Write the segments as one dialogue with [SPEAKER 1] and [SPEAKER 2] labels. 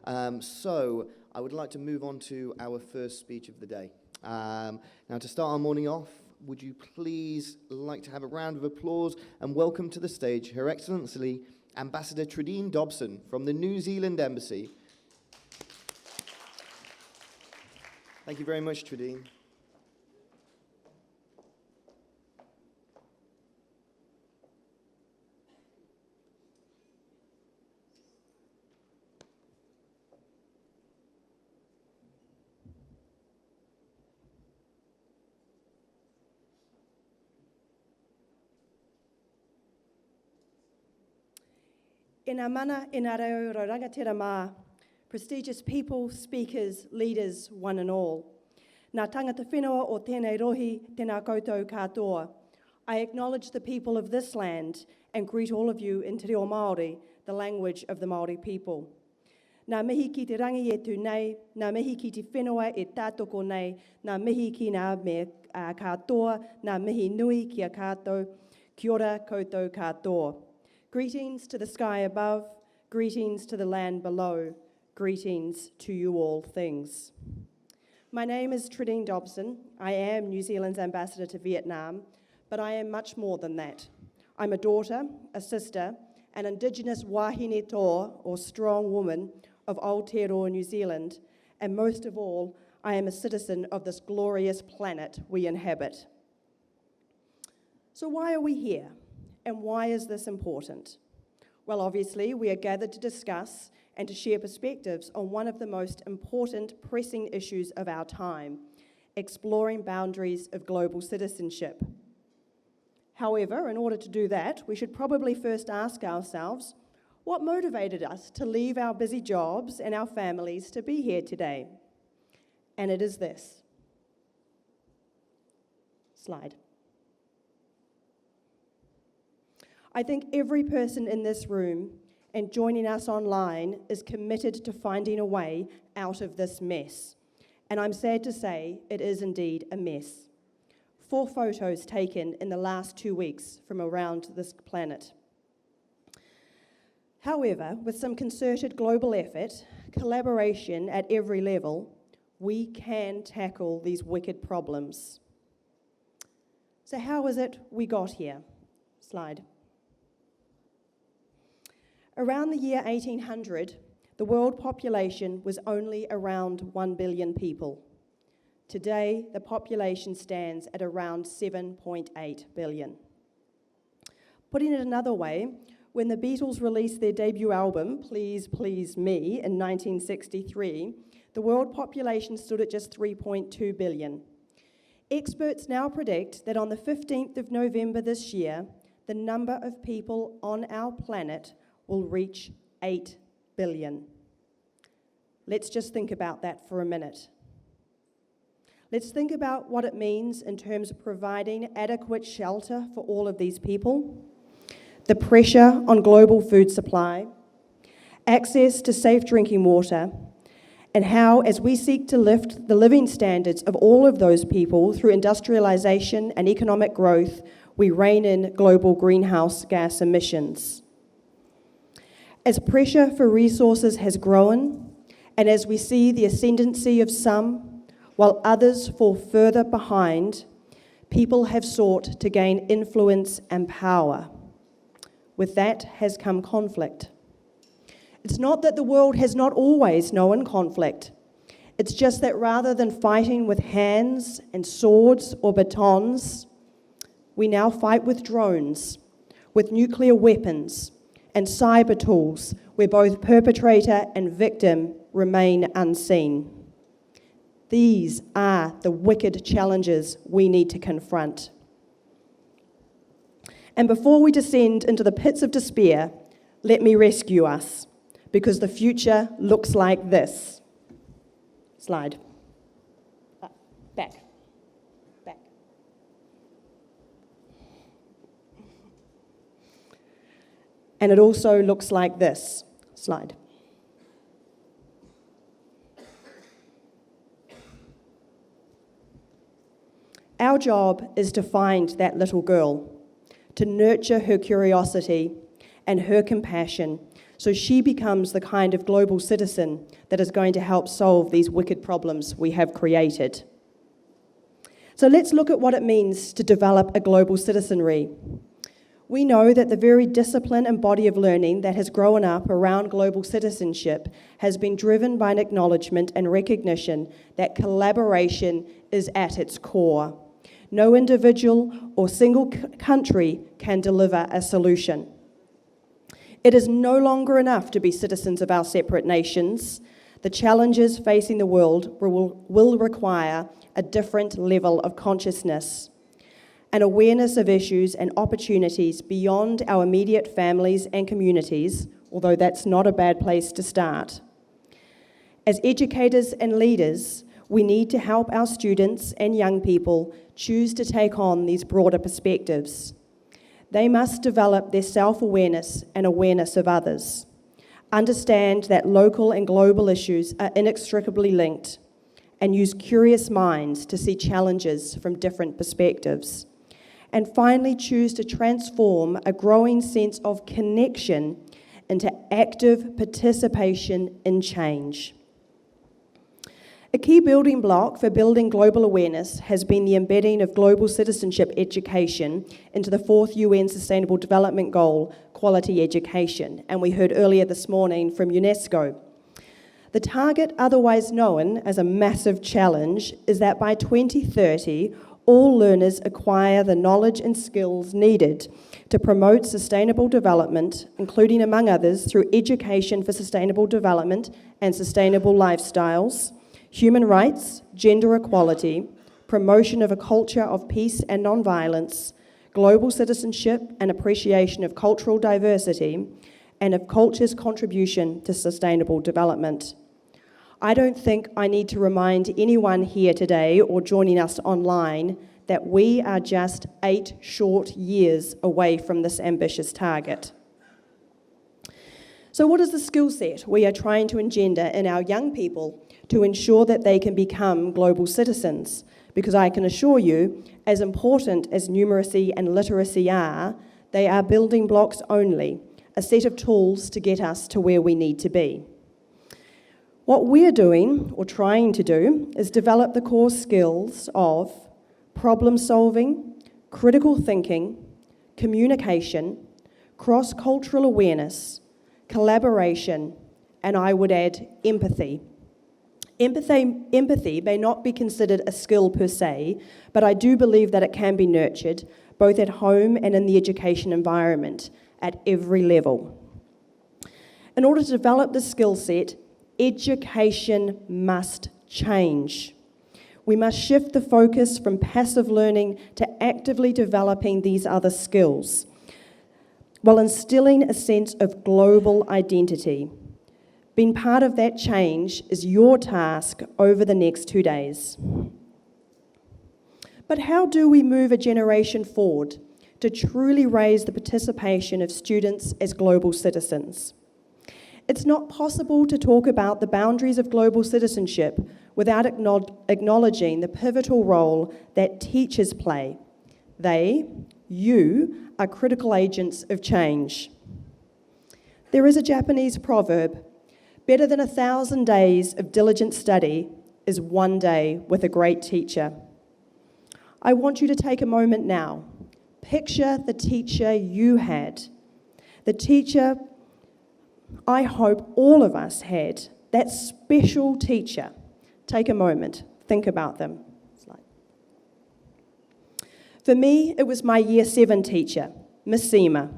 [SPEAKER 1] So I would like to move on to our first speech of the day. Now, to start our morning off, would you please like to have a round of applause and welcome to the stage Her Excellency Ambassador Tredene Dobson from the New Zealand Embassy. Thank you very much, Tredene.
[SPEAKER 2] Ina mana, ina reo rangatira mā, prestigious people, speakers, leaders, one and all. Nā tangata whenua o tēnei rohi, tēnā koutou katoa. I acknowledge the people of this land and greet all of you in Te Reo Māori, the language of the Māori people. Nā mihi ki te rangi e tū nei, nā mihi ki te whenua e tātoko nei, nā mihi ki ngā me katoa, nā mihi nui ki a kātou, kia ora koutou katoa. Greetings to the sky above, greetings to the land below, greetings to you all things. My name is Tredene Dobson. I am New Zealand's ambassador to Vietnam, but I am much more than that. I'm a daughter, a sister, an Indigenous wahine tō, or strong woman, of Aotearoa, New Zealand, and most of all, I am a citizen of this glorious planet we inhabit. So why are we here? And why is this important? Well, obviously, we are gathered to discuss and to share perspectives on one of the most important pressing issues of our time, exploring boundaries of global citizenship. However, in order to do that, we should probably first ask ourselves, what motivated us to leave our busy jobs and our families to be here today? And it is this. Slide. I think every person in this room and joining us online is committed to finding a way out of this mess. And I'm sad to say it is indeed a mess. 4 photos taken in the last 2 weeks from around this planet. However, with some concerted global effort, collaboration at every level, we can tackle these wicked problems. So how is it we got here? Slide. Around the year 1800, the world population was only around 1 billion people. Today, the population stands at around 7.8 billion. Putting it another way, when the Beatles released their debut album, Please Please Me, in 1963, the world population stood at just 3.2 billion. Experts now predict that on the 15th of November this year, the number of people on our planet will reach 8 billion. Let's just think about that for a minute. Let's think about what it means in terms of providing adequate shelter for all of these people, the pressure on global food supply, access to safe drinking water, and how, as we seek to lift the living standards of all of those people through industrialization and economic growth, we rein in global greenhouse gas emissions. As pressure for resources has grown, and as we see the ascendancy of some, while others fall further behind, people have sought to gain influence and power. With that has come conflict. It's not that the world has not always known conflict. It's just that rather than fighting with hands and swords or batons, we now fight with drones, with nuclear weapons, and cyber tools where both perpetrator and victim remain unseen. These are the wicked challenges we need to confront. And before we descend into the pits of despair, let me rescue us, because the future looks like this. Slide. Back. And it also looks like this. Slide. Our job is to find that little girl, to nurture her curiosity and her compassion so she becomes the kind of global citizen that is going to help solve these wicked problems we have created. So let's look at what it means to develop a global citizenry. We know that the very discipline and body of learning that has grown up around global citizenship has been driven by an acknowledgement and recognition that collaboration is at its core. No individual or single country can deliver a solution. It is no longer enough to be citizens of our separate nations. The challenges facing the world will require a different level of consciousness, an awareness of issues and opportunities beyond our immediate families and communities, although that's not a bad place to start. As educators and leaders, we need to help our students and young people choose to take on these broader perspectives. They must develop their self-awareness and awareness of others, understand that local and global issues are inextricably linked, and use curious minds to see challenges from different perspectives. And finally, choose to transform a growing sense of connection into active participation in change. A key building block for building global awareness has been the embedding of global citizenship education into the 4th UN Sustainable Development Goal, quality education, and we heard earlier this morning from UNESCO. The target, otherwise known as a massive challenge, is that by 2030, all learners acquire the knowledge and skills needed to promote sustainable development, including, among others, through education for sustainable development and sustainable lifestyles, human rights, gender equality, promotion of a culture of peace and nonviolence, global citizenship and appreciation of cultural diversity, and of culture's contribution to sustainable development. I don't think I need to remind anyone here today or joining us online that we are just 8 short years away from this ambitious target. So what is the skill set we are trying to engender in our young people to ensure that they can become global citizens? Because I can assure you, as important as numeracy and literacy are, they are building blocks only, a set of tools to get us to where we need to be. What we're doing, or trying to do, is develop the core skills of problem solving, critical thinking, communication, cross-cultural awareness, collaboration, and I would add empathy. Empathy may not be considered a skill per se, but I do believe that it can be nurtured, both at home and in the education environment, at every level. In order to develop this skill set, education must change. We must shift the focus from passive learning to actively developing these other skills, while instilling a sense of global identity. Being part of that change is your task over the next 2 days. But how do we move a generation forward to truly raise the participation of students as global citizens? It's not possible to talk about the boundaries of global citizenship without acknowledging the pivotal role that teachers play. You, are critical agents of change. There is a Japanese proverb, better than 1,000 days of diligent study is 1 day with a great teacher. I want you to take a moment now. Picture the teacher you had, the teacher I hope all of us had, that special teacher. Take a moment, think about them. For me, it was my Year 7 teacher, Miss Seema.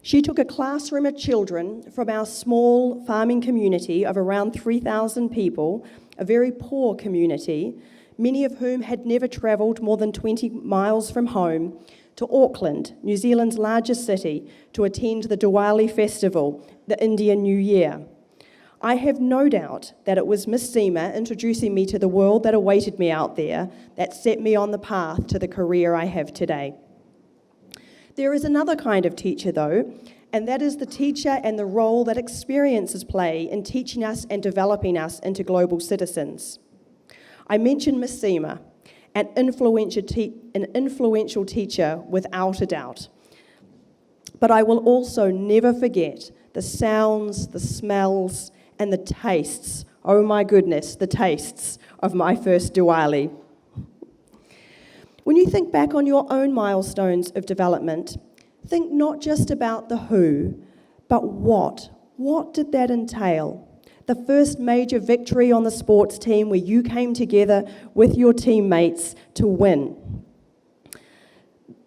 [SPEAKER 2] She took a classroom of children from our small farming community of around 3,000 people, a very poor community, many of whom had never travelled more than 20 miles from home, to Auckland, New Zealand's largest city, to attend the Diwali festival, the Indian New Year. I have no doubt that it was Miss Seema introducing me to the world that awaited me out there that set me on the path to the career I have today. There is another kind of teacher, though, and that is the teacher and the role that experiences play in teaching us and developing us into global citizens. I mentioned Miss Seema, an influential teacher without a doubt. But I will also never forget the sounds, the smells, and the tastes. Oh my goodness, the tastes of my first Diwali. When you think back on your own milestones of development, think not just about the who, but what. What did that entail? The first major victory on the sports team where you came together with your teammates to win.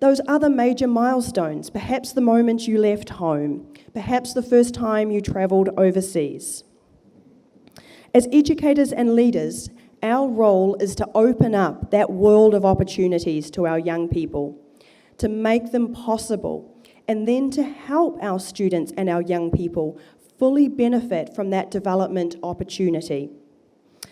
[SPEAKER 2] Those other major milestones, perhaps the moment you left home, perhaps the first time you travelled overseas. As educators and leaders, our role is to open up that world of opportunities to our young people, to make them possible, and then to help our students and our young people fully benefit from that development opportunity.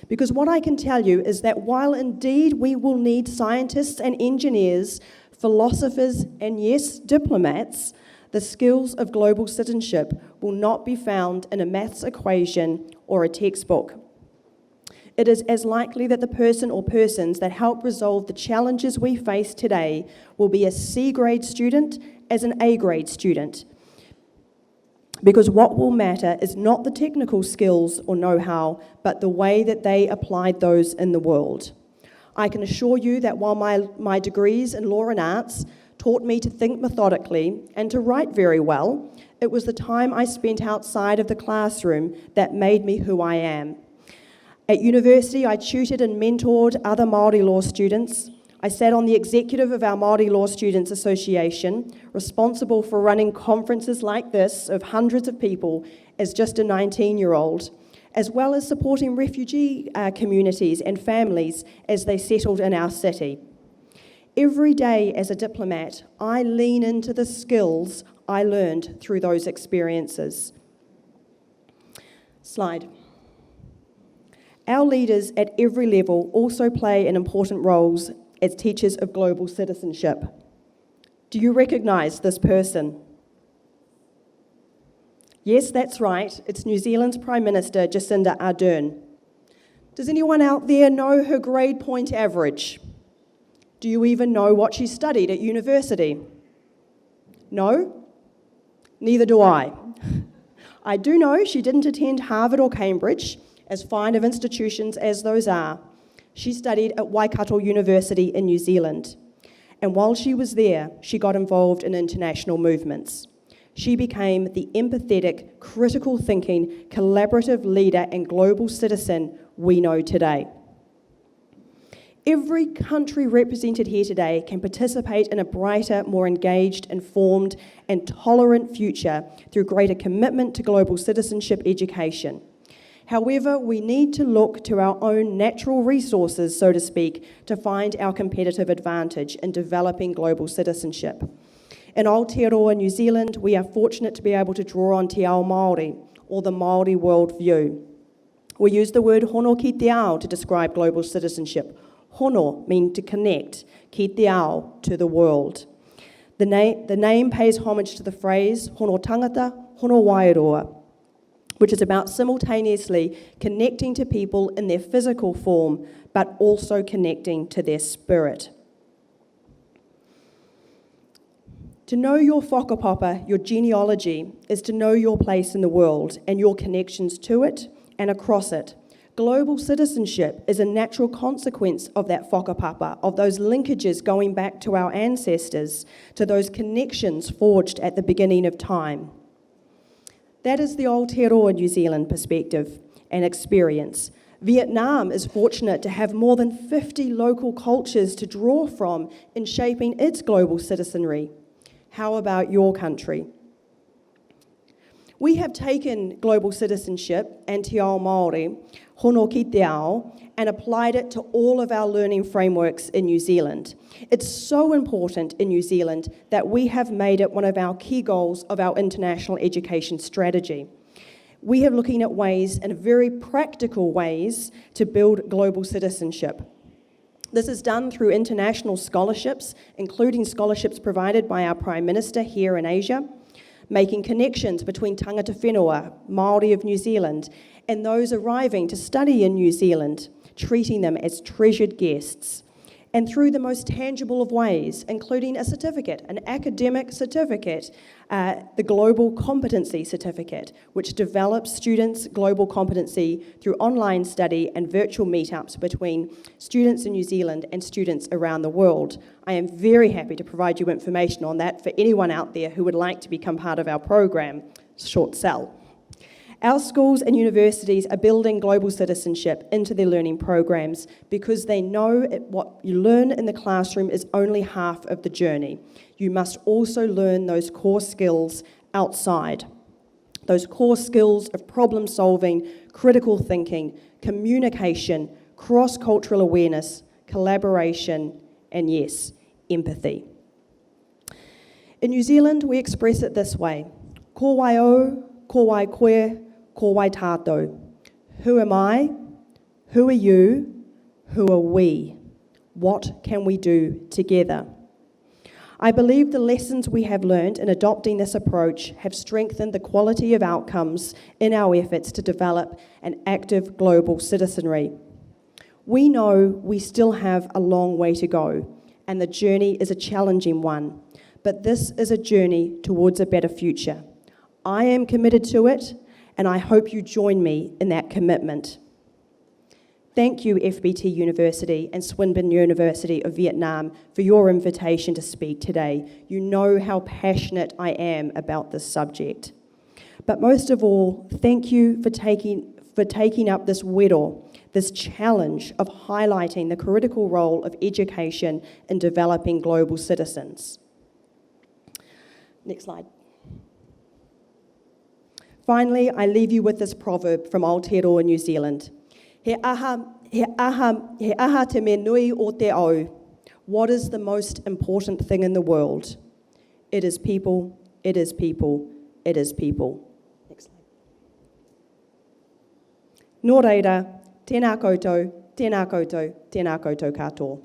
[SPEAKER 2] Because what I can tell you is that while indeed we will need scientists and engineers, philosophers, and yes, diplomats, the skills of global citizenship will not be found in a maths equation or a textbook. It is as likely that the person or persons that help resolve the challenges we face today will be a C-grade student as an A-grade student. Because what will matter is not the technical skills or know-how, but the way that they applied those in the world. I can assure you that while my degrees in law and arts taught me to think methodically and to write very well, it was the time I spent outside of the classroom that made me who I am. At university, I tutored and mentored other Māori law students. I sat on the executive of our Māori Law Students Association, responsible for running conferences like this of hundreds of people as just a 19-year-old, as well as supporting refugee communities and families as they settled in our city. Every day as a diplomat, I lean into the skills I learned through those experiences. Slide. Our leaders at every level also play an important role as teachers of global citizenship. Do you recognise this person? Yes, that's right, it's New Zealand's Prime Minister, Jacinda Ardern. Does anyone out there know her grade point average? Do you even know what she studied at university? No? Neither do I. I do know she didn't attend Harvard or Cambridge, as fine of institutions as those are. She studied at Waikato University in New Zealand. And while she was there, she got involved in international movements. She became the empathetic, critical thinking, collaborative leader and global citizen we know today. Every country represented here today can participate in a brighter, more engaged, informed, and tolerant future through greater commitment to global citizenship education. However, we need to look to our own natural resources, so to speak, to find our competitive advantage in developing global citizenship. In Aotearoa, New Zealand, we are fortunate to be able to draw on Te Ao Māori, or the Māori worldview. We use the word hono ki te ao to describe global citizenship. Hono means to connect, ki te ao, to the world. The name pays homage to the phrase hono tangata, hono wairoa, which is about simultaneously connecting to people in their physical form, but also connecting to their spirit. To know your whakapapa, your genealogy, is to know your place in the world and your connections to it and across it. Global citizenship is a natural consequence of that whakapapa, of those linkages going back to our ancestors, to those connections forged at the beginning of time. That is the Aotearoa New Zealand perspective and experience. Vietnam is fortunate to have more than 50 local cultures to draw from in shaping its global citizenry. How about your country? We have taken global citizenship and Te Ao Māori, hono ki te ao, and applied it to all of our learning frameworks in New Zealand. It's so important in New Zealand that we have made it one of our key goals of our international education strategy. We are looking at ways, in very practical ways, to build global citizenship. This is done through international scholarships, including scholarships provided by our Prime Minister here in Asia, making connections between tangata whenua, Māori of New Zealand, and those arriving to study in New Zealand, treating them as treasured guests, and through the most tangible of ways, including a certificate, an academic certificate, the Global Competency Certificate, which develops students' global competency through online study and virtual meetups between students in New Zealand and students around the world. I am very happy to provide you information on that for anyone out there who would like to become part of our program. Short sell. Our schools and universities are building global citizenship into their learning programs because they know what you learn in the classroom is only half of the journey. You must also learn those core skills outside. Those core skills of problem solving, critical thinking, communication, cross-cultural awareness, collaboration, and yes, empathy. In New Zealand, we express it this way: ko wai o, ko wai koe, ko wai tātou. Who am I? Who are you? Who are we? What can we do together? I believe the lessons we have learned in adopting this approach have strengthened the quality of outcomes in our efforts to develop an active global citizenry. We know we still have a long way to go, and the journey is a challenging one, but this is a journey towards a better future. I am committed to it, and I hope you join me in that commitment. Thank you, FBT University and Swinburne University of Vietnam, for your invitation to speak today. You know how passionate I am about this subject. But most of all, thank you for taking up this wero, this challenge of highlighting the critical role of education in developing global citizens. Next slide. Finally, I leave you with this proverb from Aotearoa, New Zealand. He aha te me nui o te au. What is the most important thing in the world? It is people, it is people, it is people. Next slide. Nō reira, tēnā koutou, tēnā koutou, tēnā koutou katoa.